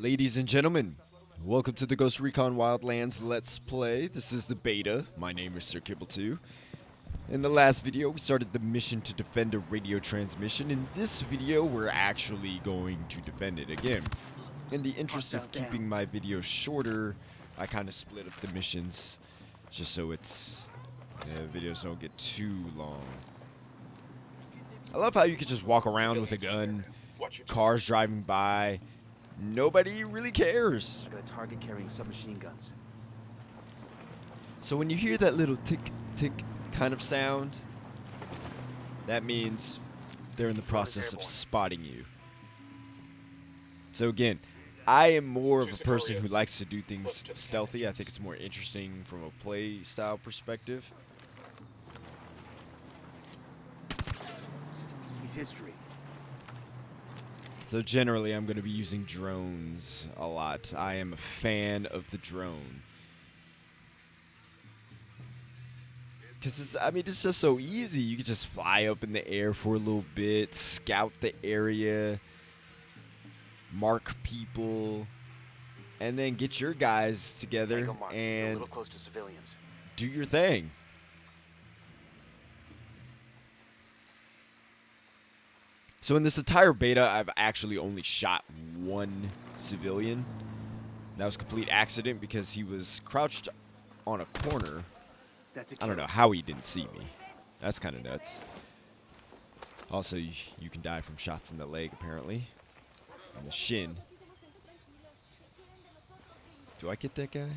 Ladies and gentlemen, welcome to the Ghost Recon Wildlands Let's Play. This is the beta. My name is Sir Kibble2. In the last video, we started the mission to defend a radio transmission. In this video, we're actually going to defend it again. In the interest of keeping my videos shorter, I kind of split up the missions just so videos don't get too long. I love how you can just walk around with a gun, cars driving by. Nobody really cares. I got a target carrying submachine guns. So when you hear that little tick, tick kind of sound, that means they're in the process of spotting you. So again, I am more of a person who likes to do things stealthy. I think it's more interesting from a play style perspective. He's history. So generally, I'm going to be using drones a lot. I am a fan of the drone. Because it's just so easy. You can just fly up in the air for a little bit, scout the area, mark people, and then get your guys together and a little close to civilians. Do your thing. So in this entire beta, I've actually only shot one civilian. That was a complete accident because he was crouched on a corner. I don't know how he didn't see me. That's kind of nuts. Also, you can die from shots in the leg, apparently. On the shin. Do I get that guy?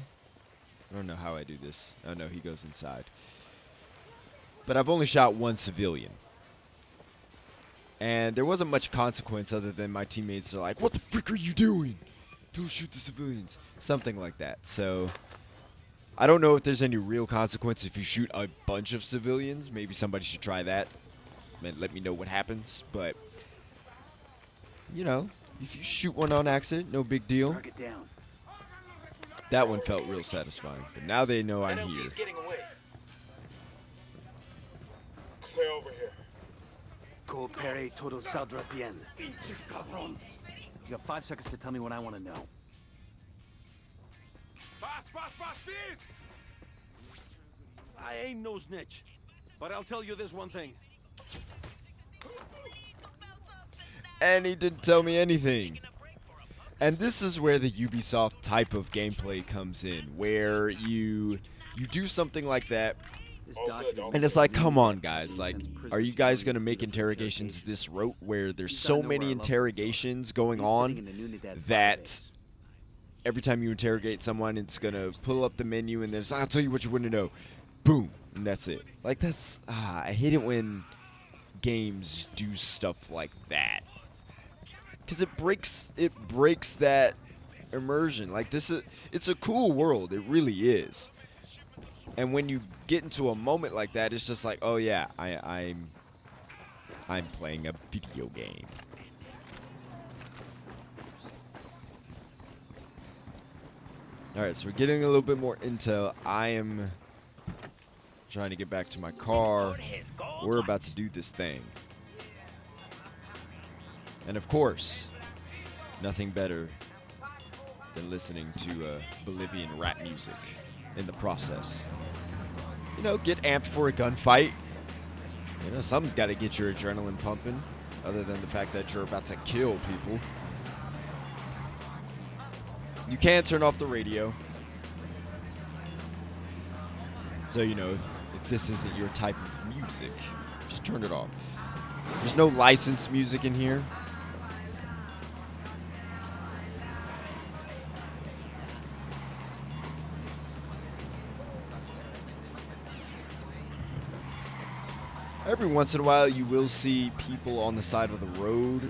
I don't know how I do this. Oh no, he goes inside. But I've only shot one civilian. And there wasn't much consequence other than my teammates are like, "What the frick are you doing? Don't shoot the civilians." Something like that. So, I don't know if there's any real consequence if you shoot a bunch of civilians. Maybe somebody should try that. And let me know what happens. But, you know, if you shoot one on accident, no big deal. Target down. That one felt real satisfying. But now they know I'm here. Getting away. Clear over here. Coopere todo saldrá bien. You got 5 seconds to tell me what I want to know. I ain't no snitch, but I'll tell you this one thing. And he didn't tell me anything. And this is where the Ubisoft type of gameplay comes in, where you do something like that. And it's like, come on, guys. Like, are you guys going to make interrogations this rote where there's so many interrogations going on that every time you interrogate someone, it's going to pull up the menu and there's, "I'll tell you what you want to know." Boom. And that's it. Like, that's, I hate it when games do stuff like that. Because it breaks that immersion. Like, it's a cool world. It really is. And when you get into a moment like that, it's just like, oh yeah, I'm playing a video game. Alright, so we're getting a little bit more intel. I am trying to get back to my car. We're about to do this thing. And of course, nothing better than listening to Bolivian rap music in the process. You know, get amped for a gunfight. You know, something's got to get your adrenaline pumping, other than the fact that you're about to kill people. You can turn off the radio. So, you know, if this isn't your type of music, just turn it off. There's no licensed music in here. Every once in a while, you will see people on the side of the road.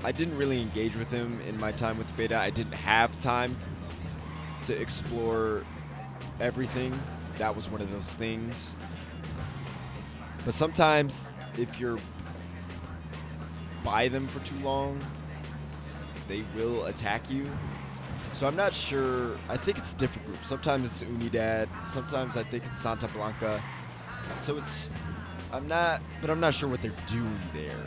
I didn't really engage with them in my time with the beta. I didn't have time to explore everything. That was one of those things. But sometimes, if you're by them for too long, they will attack you. So I'm not sure. I think it's different groups. Sometimes it's Unidad. Sometimes I think it's Santa Blanca. So I'm not sure what they're doing there.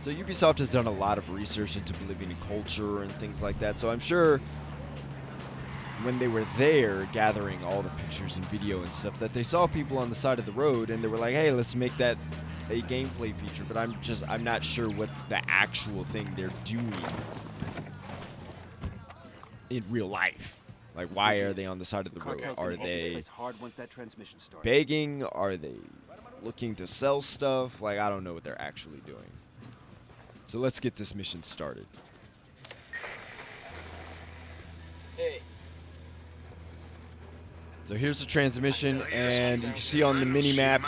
So Ubisoft has done a lot of research into Bolivian culture and things like that. So I'm sure when they were there gathering all the pictures and video and stuff that they saw people on the side of the road and they were like, hey, let's make that a gameplay feature. But I'm not sure what the actual thing they're doing in real life. Like, why are they on the side of the road? Are they begging? Are they looking to sell stuff? Like, I don't know what they're actually doing. So let's get this mission started. Hey. So here's the transmission, and you can see on the mini-map,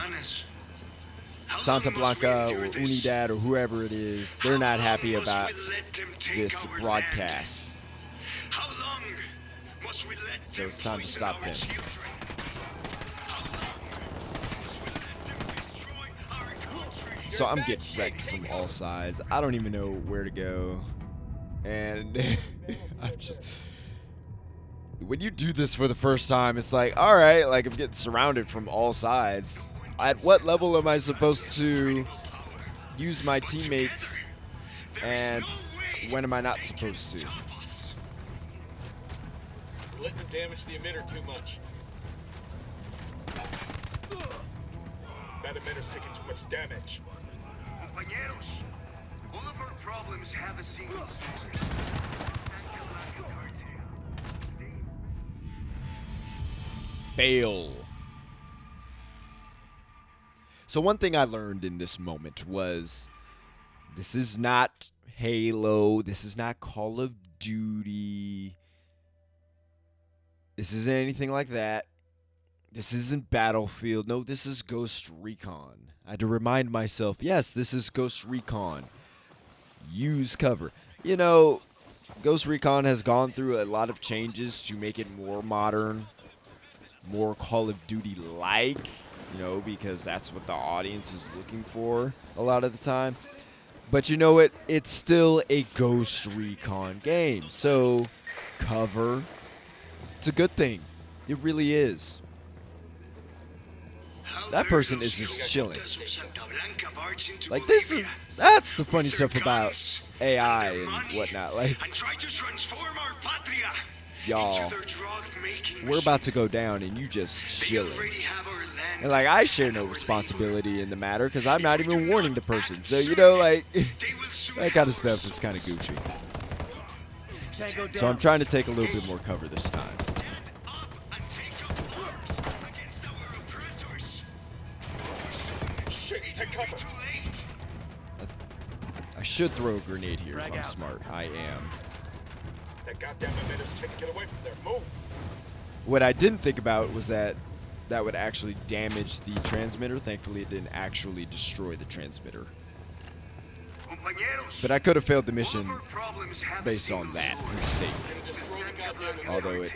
Santa Blanca or Unidad or whoever it is, they're not happy about this broadcast. So it's time to stop them. So I'm getting wrecked from all sides. I don't even know where to go. And I'm just... When you do this for the first time, it's like, alright, like I'm getting surrounded from all sides. At what level am I supposed to use my teammates? And when am I not supposed to? You're letting them damage the emitter too much. That emitter's taking too much damage. Compañeros, all of our problems have a single source. Fail. So one thing I learned in this moment was this is not Halo. This is not Call of Duty. This isn't anything like that. This isn't Battlefield. No, this is Ghost Recon. I had to remind myself, yes, this is Ghost Recon. Use cover. You know, Ghost Recon has gone through a lot of changes to make it more modern, more Call of Duty-like, you know, because that's what the audience is looking for a lot of the time. But you know what? It's still a Ghost Recon game. So, cover, it's a good thing. It really is. That person is just chilling. Like, that's the funny stuff about AI and whatnot. Like, y'all, we're about to go down and you just chilling. And like, I share no responsibility in the matter because I'm not even warning the person. So, you know, like, that kind of stuff is kind of goofy. So I'm trying to take a little bit more cover this time. Take cover. I should throw a grenade here if I'm smart. I am. That goddamn emitter's taking it away from there. Move. What I didn't think about was that that would actually damage the transmitter. Thankfully, it didn't actually destroy the transmitter. But I could have failed the mission based on that mistake. Although it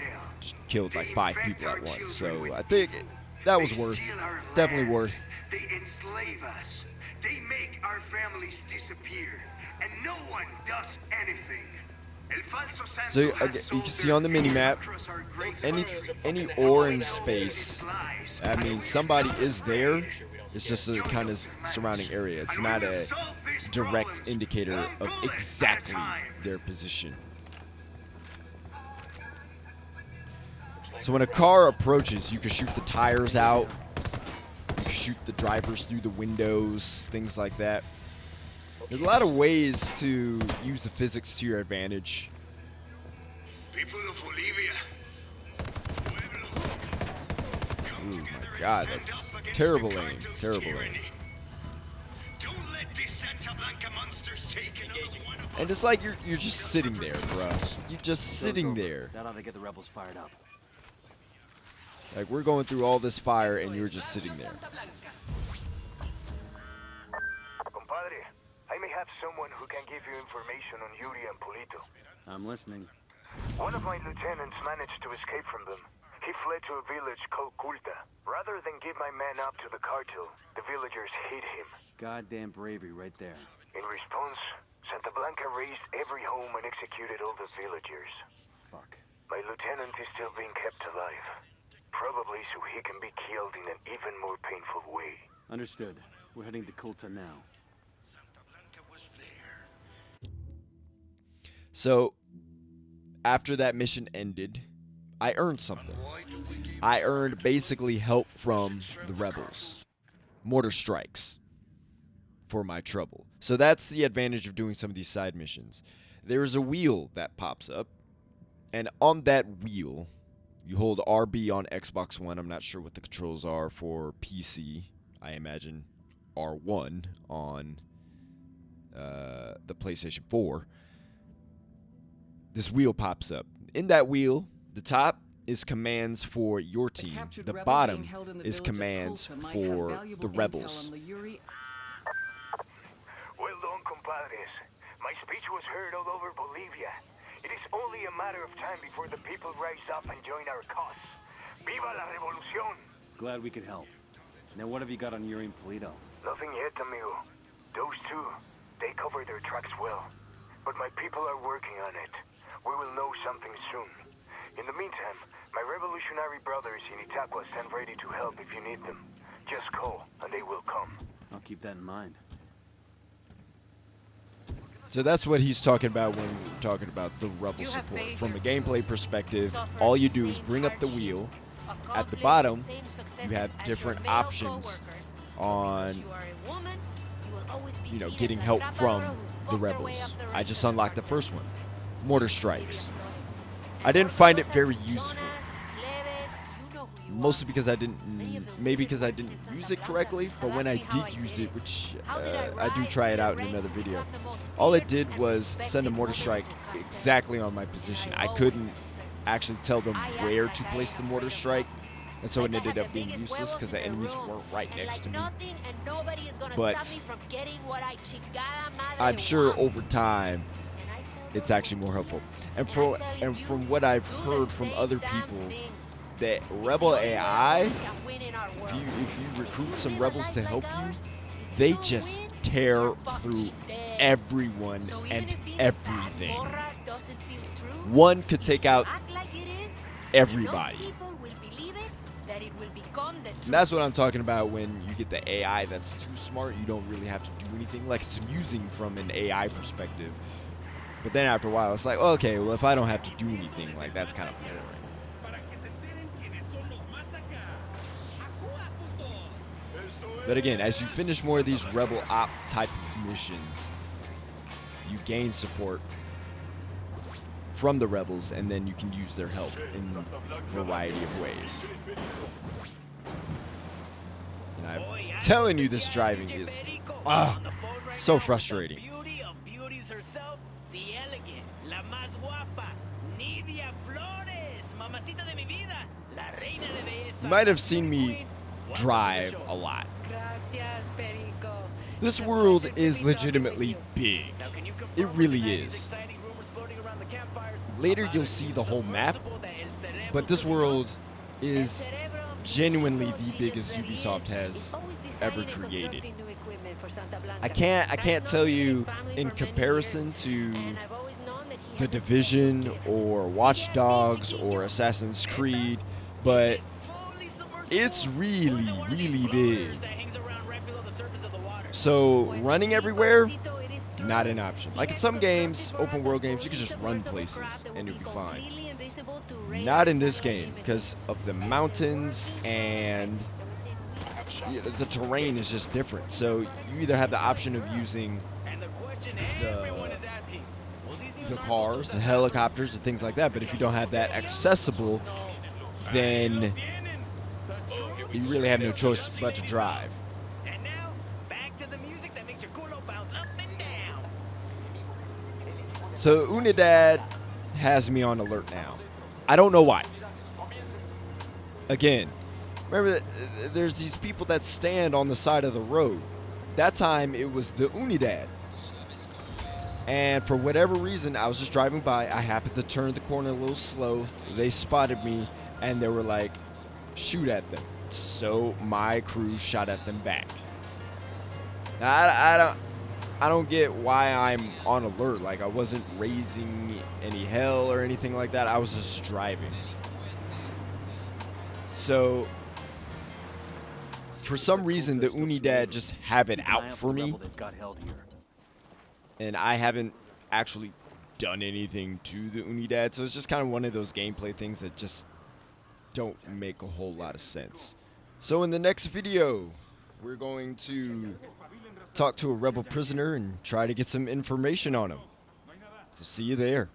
killed like 5 people at once. So I think that was worth. Definitely worth. They enslave us. They make our families disappear. And no one does anything. So you can see on the mini-map, any orange space, I mean, somebody is there. It's just a kind of surrounding area. It's not a direct indicator of exactly their position. So when a car approaches, you can shoot the tires out. You can shoot the drivers through the windows, things like that. There's a lot of ways to use the physics to your advantage. People of Bolivia. Ooh, my God, that's terrible aim. Terrible aim. Don't let these Santa Blanca monsters take another one of And it's like you're just sitting there, bruh. You're just sitting there. That ought to get the rebels fired up. Like, we're going through all this fire and you're just sitting there. Compadre, I may have someone who can give you information on Yuri and Polito. I'm listening. One of my lieutenants managed to escape from them. He fled to a village called Culta. Rather than give my man up to the cartel, the villagers hid him. Goddamn bravery right there. In response, Santa Blanca razed every home and executed all the villagers. Fuck. My lieutenant is still being kept alive. Probably so he can be killed in an even more painful way. Understood. We're heading to Kulta now. Santa Blanca was there. So after that mission ended, I earned something. I earned basically help from the rebels. Mortar strikes for my trouble. So that's the advantage of doing some of these side missions. There is a wheel that pops up, and on that wheel, you hold RB on Xbox One. I'm not sure what the controls are for PC. I imagine R1 on the PlayStation 4. This wheel pops up. In that wheel, the top is commands for your team. The bottom is commands for the rebels. Well done, compadres. My speech was heard all over Bolivia. It is only a matter of time before the people rise up and join our cause. Viva la revolución! Glad we could help. Now what have you got on Yuri and Polito? Nothing yet, amigo. Those two, they cover their tracks well. But my people are working on it. We will know something soon. In the meantime, my revolutionary brothers in Itaqua stand ready to help if you need them. Just call, and they will come. I'll keep that in mind. So that's what he's talking about when we're talking about the rebel support. From a gameplay perspective, all you do is bring up the wheel. At the bottom, you have different options on, getting help from the rebels. I just unlocked the first one, mortar strikes. I didn't find it very useful. Mostly because maybe because I didn't use it correctly, but when I did use it, which I do try it out in another video, all it did was send a mortar strike exactly on my position. I couldn't actually tell them where to place the mortar strike, and so it ended up being useless because the enemies weren't right next to me. But I'm sure over time, it's actually more helpful. And from what I've heard from other people, that rebel AI, if you recruit some rebels to help you, they just tear through everyone and everything. One could take out everybody. And that's what I'm talking about when you get the AI that's too smart. You don't really have to do anything. Like, it's amusing from an AI perspective. But then after a while, it's like, okay, well, if I don't have to do anything, like, that's kind of boring. But again, as you finish more of these rebel op type of missions, you gain support from the rebels, and then you can use their help in a variety of ways. And I'm telling you, this driving is so frustrating. You might have seen me drive a lot. This world is legitimately big. It really is. Later you'll see the whole map, but this world is genuinely the biggest Ubisoft has ever created. I can't tell you in comparison to The Division or Watch Dogs or Assassin's Creed, but it's really, really big. So running everywhere, not an option. Like in some games, open world games, you can just run places and you'll be fine. Not in this game because of the mountains, and the terrain is just different. So you either have the option of using the cars, the helicopters, and things like that, but if you don't have that accessible, then you really have no choice but to drive. So Unidad has me on alert now. I don't know why. Again, remember that there's these people that stand on the side of the road. That time it was the Unidad. And for whatever reason, I was just driving by. I happened to turn the corner a little slow. They spotted me and they were like, shoot at them. So my crew shot at them back. Now, I don't get why I'm on alert. Like, I wasn't raising any hell or anything like that. I was just driving. So for some reason, the Unidad just have it out for me. And I haven't actually done anything to the Unidad. So it's just kind of one of those gameplay things that just don't make a whole lot of sense. So in the next video, we're going to talk to a rebel prisoner and try to get some information on him. So see you there.